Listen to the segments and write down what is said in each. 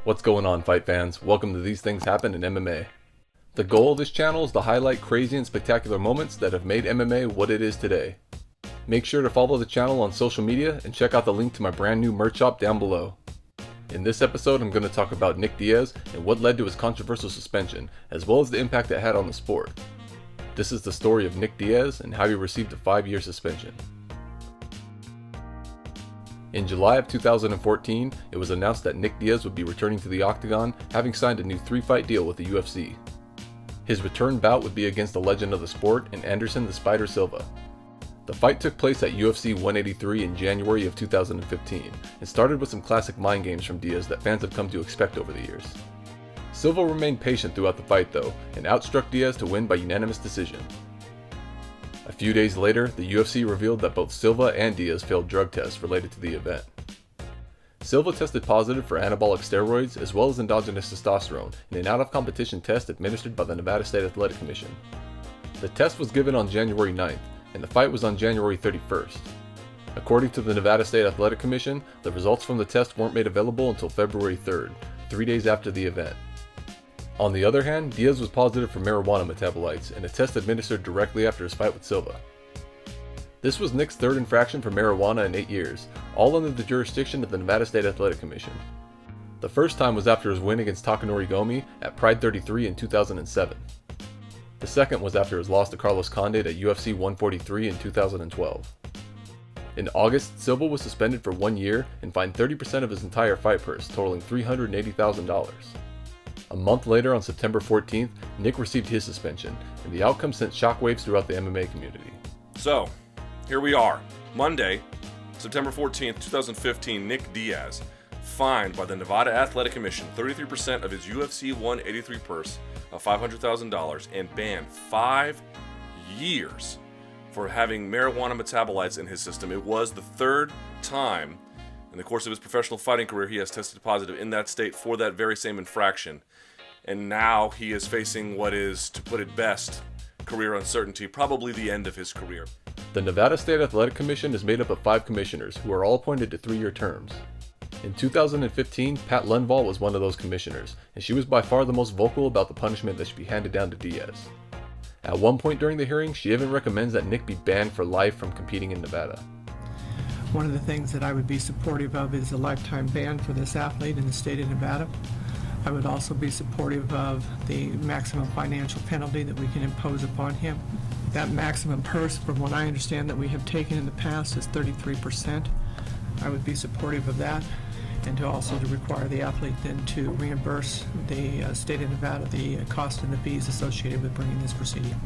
What's going on, fight fans? Welcome to These Things Happen in MMA. The goal of this channel is to highlight crazy and spectacular moments that have made MMA what it is today. Make sure to follow the channel on social media and check out the link to my brand new merch shop down below. In this episode, I'm going to talk about Nick Diaz and what led to his controversial suspension, as well as the impact it had on the sport. This is the story of Nick Diaz and how he received a 5-year suspension. In July of 2014, it was announced that Nick Diaz would be returning to the octagon, having signed a new 3-fight deal with the UFC. His return bout would be against a legend of the sport in Anderson the Spider Silva. The fight took place at UFC 183 in January of 2015, and started with some classic mind games from Diaz that fans have come to expect over the years. Silva remained patient throughout the fight though, and outstruck Diaz to win by unanimous decision. A few days later, the UFC revealed that both Silva and Diaz failed drug tests related to the event. Silva tested positive for anabolic steroids as well as endogenous testosterone in an out-of-competition test administered by the Nevada State Athletic Commission. The test was given on January 9th, and the fight was on January 31st. According to the Nevada State Athletic Commission, the results from the test weren't made available until February 3rd, 3 days after the event. On the other hand, Diaz was positive for marijuana metabolites in a test administered directly after his fight with Silva. This was Nick's third infraction for marijuana in 8 years, all under the jurisdiction of the Nevada State Athletic Commission. The first time was after his win against Takanori Gomi at Pride 33 in 2007. The second was after his loss to Carlos Condit at UFC 143 in 2012. In August, Silva was suspended for 1 year and fined 30% of his entire fight purse, totaling $380,000. A month later, on September 14th, Nick received his suspension, and the outcome sent shockwaves throughout the MMA community. So, here we are. Monday, September 14th, 2015, Nick Diaz, fined by the Nevada Athletic Commission 33% of his UFC 183 purse of $500,000 and banned 5 years for having marijuana metabolites in his system. It was the third time in the course of his professional fighting career he has tested positive in that state for that very same infraction. And now he is facing what is, to put it best, career uncertainty, probably the end of his career. The Nevada State Athletic Commission is made up of 5 commissioners who are all appointed to 3-year terms. In 2015, Pat Lundvall was one of those commissioners, and she was by far the most vocal about the punishment that should be handed down to Diaz. At one point during the hearing, she even recommends that Nick be banned for life from competing in Nevada. One of the things that I would be supportive of is a lifetime ban for this athlete in the state of Nevada. I would also be supportive of the maximum financial penalty that we can impose upon him. That maximum purse, from what I understand that we have taken in the past, is 33%. I would be supportive of that, and to also to require the athlete then to reimburse the state of Nevada the cost and the fees associated with bringing this proceeding.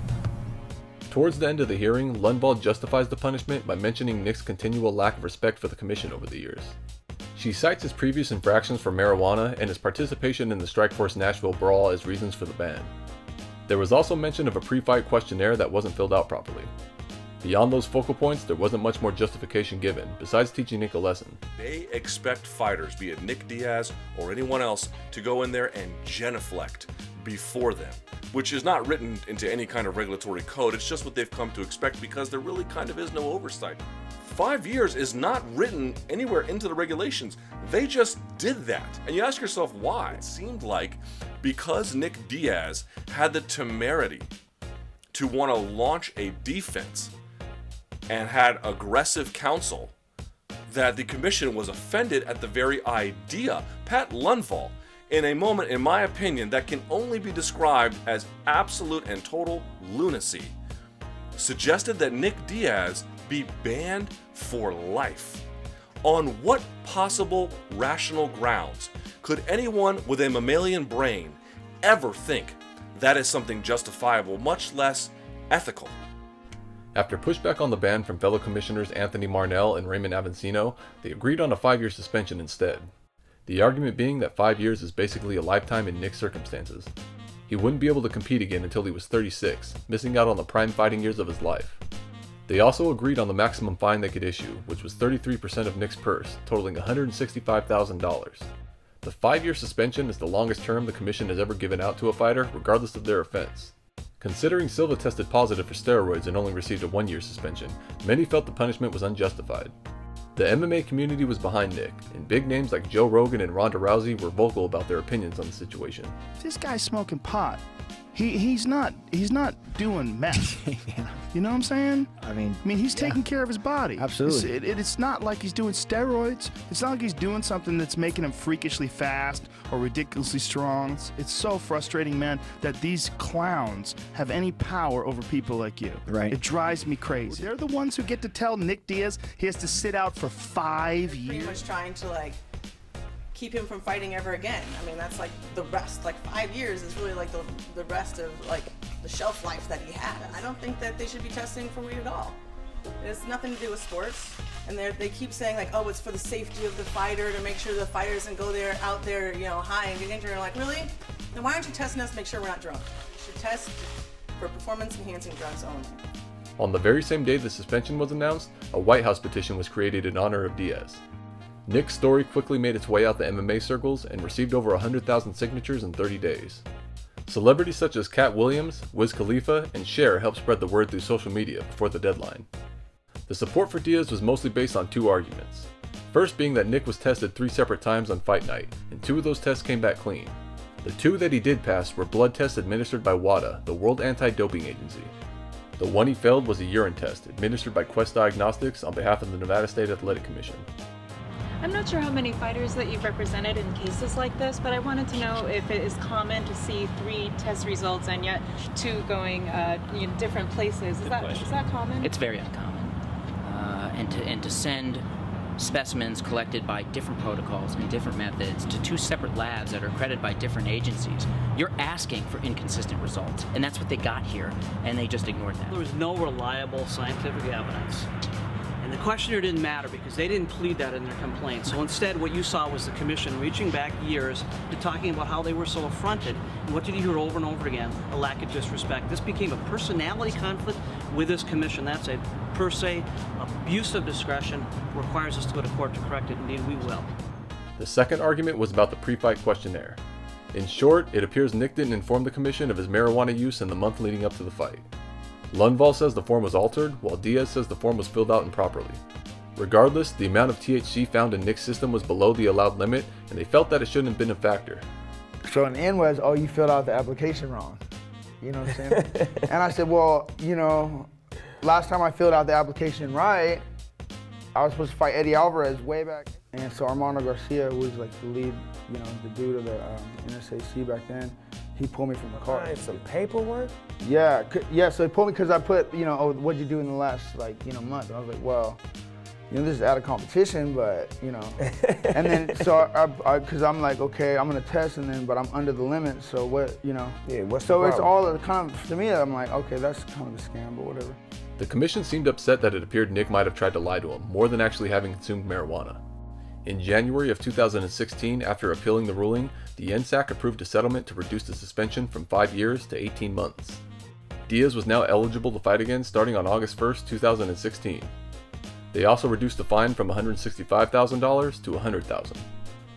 Towards the end of the hearing, Lundvall justifies the punishment by mentioning Nick's continual lack of respect for the commission over the years. She cites his previous infractions for marijuana and his participation in the Strikeforce Nashville brawl as reasons for the ban. There was also mention of a pre-fight questionnaire that wasn't filled out properly. Beyond those focal points, there wasn't much more justification given, besides teaching Nick a lesson. They expect fighters, be it Nick Diaz or anyone else, to go in there and genuflect before them, which is not written into any kind of regulatory code. It's just what they've come to expect because there really kind of is no oversight. 5 years is not written anywhere into the regulations. They just did that. And you ask yourself why. It seemed like because Nick Diaz had the temerity to want to launch a defense and had aggressive counsel, that the commission was offended at the very idea. Pat Lundvall, in a moment, in my opinion, that can only be described as absolute and total lunacy, suggested that Nick Diaz be banned for life. On what possible rational grounds could anyone with a mammalian brain ever think that is something justifiable, much less ethical? After pushback on the ban from fellow commissioners Anthony Marnell and Raymond Avancino, they agreed on a 5-year suspension instead. The argument being that 5 years is basically a lifetime in Nick's circumstances. He wouldn't be able to compete again until he was 36, missing out on the prime fighting years of his life. They also agreed on the maximum fine they could issue, which was 33% of Nick's purse, totaling $165,000. The 5-year suspension is the longest term the commission has ever given out to a fighter, regardless of their offense. Considering Silva tested positive for steroids and only received a 1-year suspension, many felt the punishment was unjustified. The MMA community was behind Nick, and big names like Joe Rogan and Ronda Rousey were vocal about their opinions on the situation. This guy's smoking pot. He's not doing meth. Yeah. You know what I'm saying? I mean, he's taking care of his body. Absolutely. It's not like he's doing steroids. It's not like he's doing something that's making him freakishly fast or ridiculously strong. It's so frustrating, man, that these clowns have any power over people like you. Right. It drives me crazy. They're the ones who get to tell Nick Diaz he has to sit out for 5 years. Pretty much trying to keep him from fighting ever again. I mean, that's like the rest. 5 years is really like the rest of the shelf life that he had. I don't think that they should be testing for weed at all. It has nothing to do with sports. And they keep saying oh, it's for the safety of the fighter to make sure the fighter doesn't go out there, high and get injured. And really? Then why aren't you testing us to make sure we're not drunk? You should test for performance-enhancing drugs only. On the very same day the suspension was announced, a White House petition was created in honor of Diaz. Nick's story quickly made its way out the MMA circles and received over 100,000 signatures in 30 days. Celebrities such as Cat Williams, Wiz Khalifa, and Cher helped spread the word through social media before the deadline. The support for Diaz was mostly based on two arguments. First being that Nick was tested 3 separate times on fight night, and 2 of those tests came back clean. The 2 that he did pass were blood tests administered by WADA, the World Anti-Doping Agency. The one he failed was a urine test administered by Quest Diagnostics on behalf of the Nevada State Athletic Commission. I'm not sure how many fighters that you've represented in cases like this, but I wanted to know if it is common to see 3 test results and yet 2 going different places. Is that common? It's very uncommon. And to send specimens collected by different protocols and different methods to 2 separate labs that are accredited by different agencies, you're asking for inconsistent results. And that's what they got here, and they just ignored that. There was no reliable scientific evidence. And the questionnaire didn't matter because they didn't plead that in their complaint. So instead, what you saw was the commission reaching back years to talking about how they were so affronted. And what did you hear over and over again? A lack of disrespect. This became a personality conflict with this commission. That's a per se abuse of discretion. Requires us to go to court to correct it. Indeed, we will. The second argument was about the pre-fight questionnaire. In short, it appears Nick didn't inform the commission of his marijuana use in the month leading up to the fight. Lundvall says the form was altered, while Diaz says the form was filled out improperly. Regardless, the amount of THC found in Nick's system was below the allowed limit, and they felt that it shouldn't have been a factor. So in the end was, oh, you filled out the application wrong. You know what I'm saying? And I said, well, last time I filled out the application right, I was supposed to fight Eddie Alvarez way back. And so Armando Garcia, who was the lead, the dude of the NSAC back then, he pulled me from the car. Some paperwork? Yeah, so he pulled me because I put, oh, what'd you do in the last, month? And I was like, well, this is out of competition, but, And then, so because I'm like, okay, I'm going to test, but I'm under the limit, so what, Yeah, what's so the it's problem? all of the kind of, to me, I'm like, okay, that's kind of a scam, but whatever. The commission seemed upset that it appeared Nick might have tried to lie to him, more than actually having consumed marijuana. In January of 2016, after appealing the ruling, the NSAC approved a settlement to reduce the suspension from 5 years to 18 months. Diaz was now eligible to fight again starting on August 1st, 2016. They also reduced the fine from $165,000 to $100,000.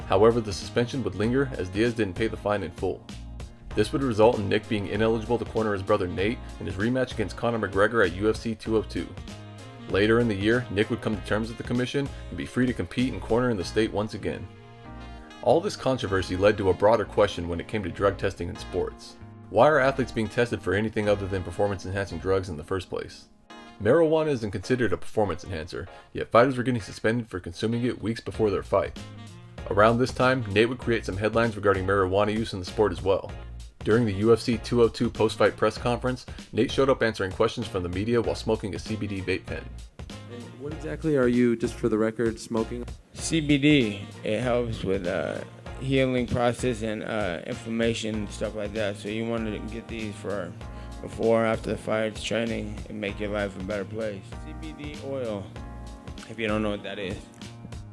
However, the suspension would linger as Diaz didn't pay the fine in full. This would result in Nick being ineligible to corner his brother Nate in his rematch against Conor McGregor at UFC 202. Later in the year, Nick would come to terms with the commission and be free to compete and corner in the state once again. All this controversy led to a broader question when it came to drug testing in sports. Why are athletes being tested for anything other than performance-enhancing drugs in the first place? Marijuana isn't considered a performance enhancer, yet fighters were getting suspended for consuming it weeks before their fight. Around this time, Nate would create some headlines regarding marijuana use in the sport as well. During the UFC 202 post-fight press conference, Nate showed up answering questions from the media while smoking a CBD vape pen. And what exactly are you, just for the record, smoking? CBD, it helps with healing process and inflammation and stuff like that. So you want to get these for before or after the fight training and make your life a better place. CBD oil, if you don't know what that is.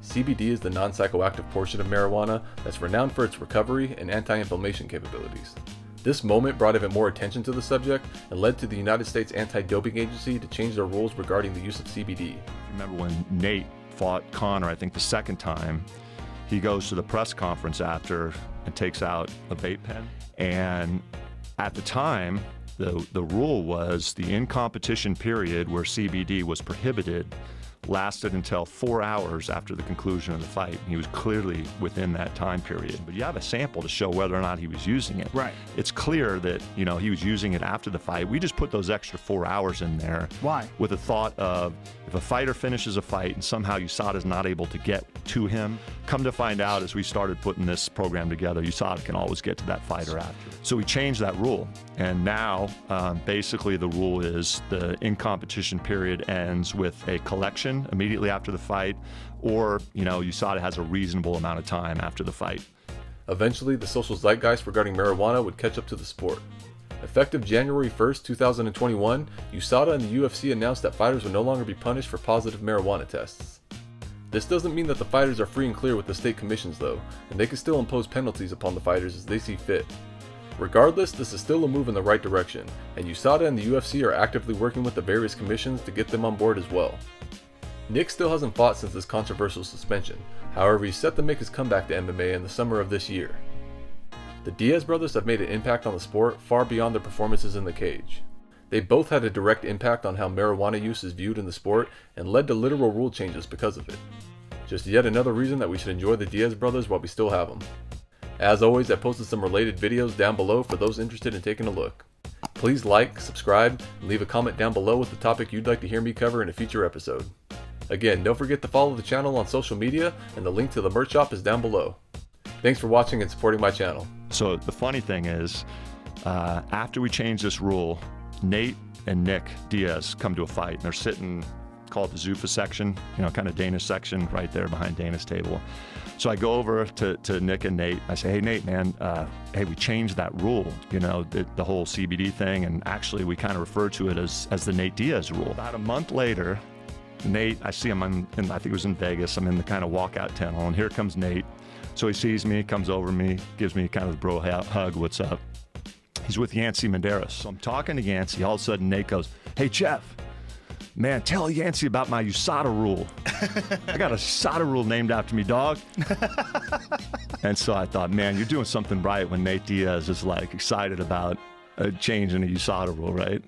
CBD is the non-psychoactive portion of marijuana that's renowned for its recovery and anti-inflammation capabilities. This moment brought even more attention to the subject and led to the United States Anti-Doping Agency to change their rules regarding the use of CBD. Remember when Nate fought Conor, I think the second time, he goes to the press conference after and takes out a vape pen. And at the time, the rule was the in-competition period where CBD was prohibited lasted until 4 hours after the conclusion of the fight. And he was clearly within that time period. But you have a sample to show whether or not he was using it. Right. It's clear that, you know, he was using it after the fight. We just put those extra 4 hours in there. Why? With the thought of, if a fighter finishes a fight and somehow USADA is not able to get to him, come to find out as we started putting this program together, USADA can always get to that fighter after. So we changed that rule. And now, basically the rule is the in-competition period ends with a collection immediately after the fight, or, you know, USADA has a reasonable amount of time after the fight. Eventually, the social zeitgeist regarding marijuana would catch up to the sport. Effective January 1st, 2021, USADA and the UFC announced that fighters would no longer be punished for positive marijuana tests. This doesn't mean that the fighters are free and clear with the state commissions though, and they can still impose penalties upon the fighters as they see fit. Regardless, this is still a move in the right direction, and USADA and the UFC are actively working with the various commissions to get them on board as well. Nick still hasn't fought since this controversial suspension, however he's set to make his comeback to MMA in the summer of this year. The Diaz brothers have made an impact on the sport far beyond their performances in the cage. They both had a direct impact on how marijuana use is viewed in the sport and led to literal rule changes because of it. Just yet another reason that we should enjoy the Diaz brothers while we still have them. As always, I posted some related videos down below for those interested in taking a look. Please like, subscribe, and leave a comment down below with the topic you'd like to hear me cover in a future episode. Again, don't forget to follow the channel on social media, and the link to the merch shop is down below. Thanks for watching and supporting my channel. So the funny thing is, after we changed this rule, Nate and Nick Diaz come to a fight, and they're sitting, called the Zuffa section, you know, kind of Dana's section right there behind Dana's table. So I go over to Nick and Nate. I say, hey, Nate, man, hey, we changed that rule, you know, the whole CBD thing, and actually we kind of refer to it as the Nate Diaz rule. About a month later, Nate, I see him, I think it was in Vegas, I'm in the kind of walkout tunnel, and here comes Nate. So he sees me, comes over to me, gives me kind of the bro hug, what's up? He's with Yancy Medeiros. So I'm talking to Yancy, all of a sudden Nate goes, hey, Jeff, man, tell Yancy about my USADA rule. I got a USADA rule named after me, dog. And so I thought, man, you're doing something right when Nate Diaz is like excited about a change in a USADA rule, right?